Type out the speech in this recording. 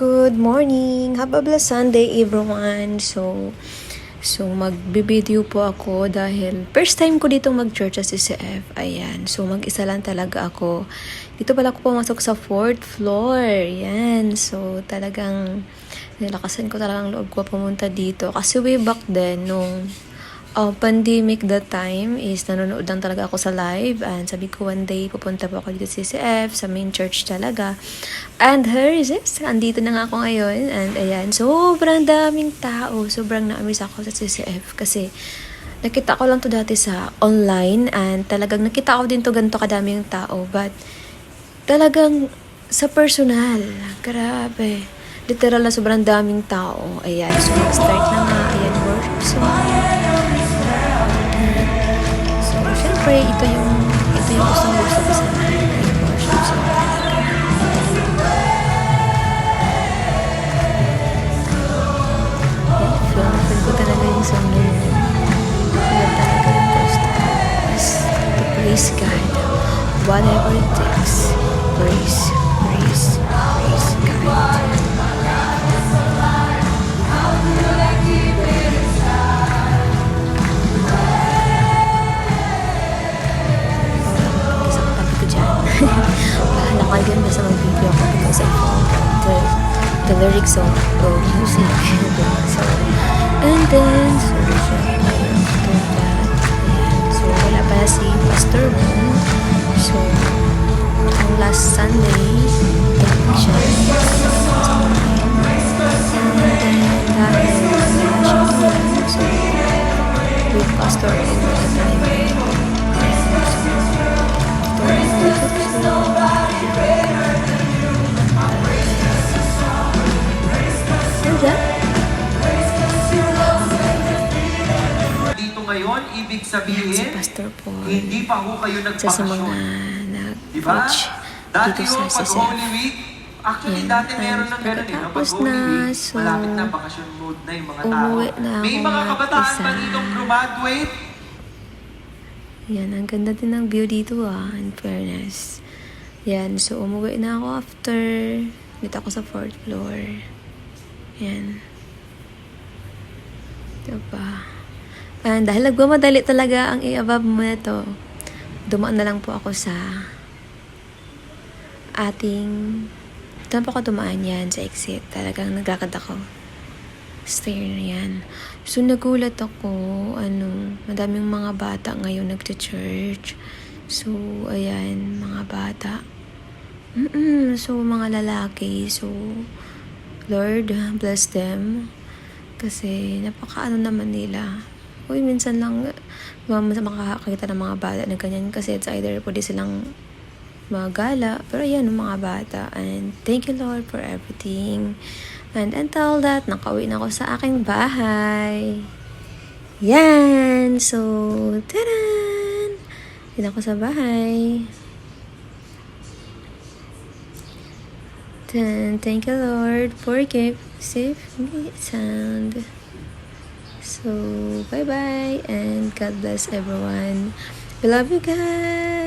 Good morning! Have a blessed Sunday, everyone! So magbe-video po ako dahil first time ko dito mag-church sa CCF. Ayan. So, mag-isa lang talaga ako. Dito pala ako pumasok sa 4th floor. Ayan. So, talagang nilakasan ko talagang loob ko pumunta dito. Kasi way back then, nung pandemic that time is nanonood lang talaga ako sa live, and sabi ko one day pupunta po ako dito sa CCF, sa main church talaga. And here is it, andito na nga ako ngayon, and ayan, sobrang daming tao, sobrang na-amaze ako sa CCF kasi nakita ko lang to dati sa online, and talagang nakita ko din to ganito kadaming tao, but talagang sa personal, grabe, literal na sobrang daming tao. Ayan, so mag-start na nga, ayan, worship song. Syempre, ito yung gustong gusto ko sa worship song. Feel ko talaga yung song na yun. Feel talaga yung gusto. Is to praise God. Whatever it takes. Praise God. Bahala ka dyan, basta mag-video ako because I found the lyrics of music. So, and then, so, after that, so, wala pala si Pastor Moon. So, ang last Sunday, take siya. And then, dahil wala siya doon, so, with Pastor Moon at the time, dito ngayon, ibig sabihin, si Pastor Paul, hindi pa ho kayo isa sa mga nagpakasyon. nag-preach Dati dito ho, sa pag CCF. Holy Week, actually Yan, dati and meron ng ganun eh. Pag pagkatapos Holy Week, so, malapit na bakasyon mode na yung mga tao. umuwi na May ako mga kabataan mag-isa. pa ditong graduate. Yan, ang ganda din ng view dito in fairness. Yan, so umuwi na ako after. Dito ako sa 4th floor. Yan. Diba? And dahil nagmamadali talaga ang i-above mo na to, dumaan na lang po ako sa doon po ako dumaan yan sa exit. Talagang naglakad ako. Stair na yan. So nagulat ako, madaming mga bata ngayon nagte-church. So, ayan, mga bata. So, mga lalaki. So, Lord, bless them. Kasi, napaka naman nila. Uy, minsan lang, makakakita ng mga bata na ganyan. Kasi, it's either pwede silang magala. Pero, yan, mga bata. And, thank you, Lord, for everything. And, until that, nakauwi na ako sa aking bahay. Yan! So, tadan! Dito ako sa bahay. Then, thank you, Lord, for keep safe me sound. So, bye-bye, and God bless everyone. We love you guys.